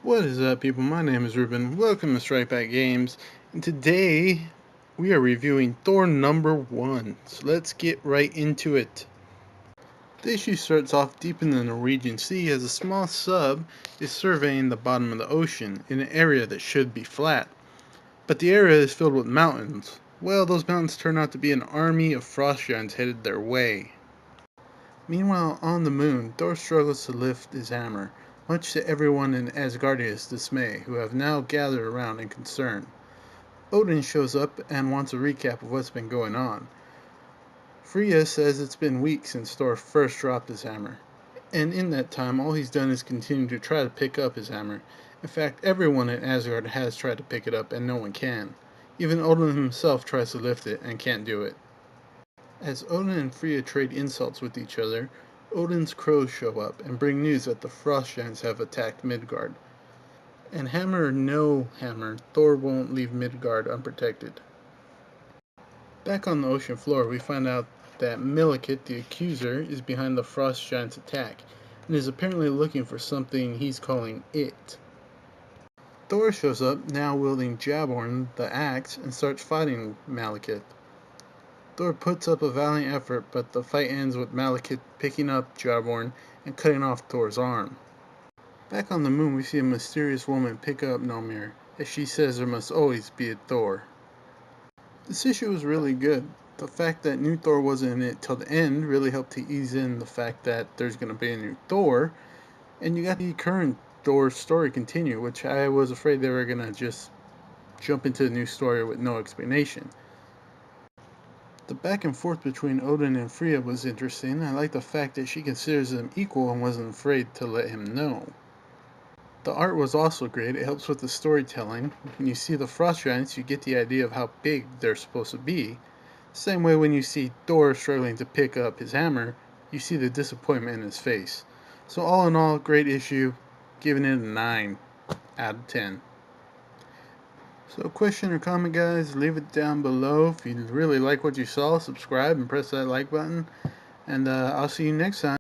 What is up, people? My name is Ruben. Welcome to Strike Back Games, and today we are reviewing Thor number 1. So let's get right into it. The issue starts off deep in the Norwegian Sea as a small sub is surveying the bottom of the ocean in an area that should be flat. But the area is filled with mountains. Well, those mountains turn out to be an army of frost giants headed their way. Meanwhile, on the moon, Thor struggles to lift his hammer, much to everyone in Asgardia's dismay, who have now gathered around in concern. Odin shows up and wants a recap of what's been going on. Freya says it's been weeks since Thor first dropped his hammer, and in that time all he's done is continue to try to pick up his hammer. In fact, everyone in Asgard has tried to pick it up and no one can. Even Odin himself tries to lift it and can't do it. As Odin and Freya trade insults with each other, Odin's crows show up and bring news that the frost giants have attacked Midgard. And hammer or no hammer, Thor won't leave Midgard unprotected. Back on the ocean floor, we find out that Malekith, the accuser, is behind the frost giant's attack and is apparently looking for something he's calling it. Thor shows up, now wielding Jaborn, the axe, and starts fighting Malekith. Thor puts up a valiant effort, but the fight ends with Malekith picking up Jaborn and cutting off Thor's arm. Back on the moon, we see a mysterious woman pick up Mjolnir, as she says there must always be a Thor. This issue was really good. The fact that new Thor wasn't in it till the end really helped to ease in the fact that there's going to be a new Thor, and you got the current Thor story continue, which I was afraid they were going to just jump into the new story with no explanation. The back and forth between Odin and Freya was interesting. I like the fact that she considers them equal and wasn't afraid to let him know. The art was also great. It helps with the storytelling. When you see the frost giants, you get the idea of how big they're supposed to be. Same way when you see Thor struggling to pick up his hammer, you see the disappointment in his face. So all in all, great issue. Giving it a 9 out of 10. So question or comment, guys, leave it down below. If you really like what you saw, subscribe and press that like button. And I'll see you next time.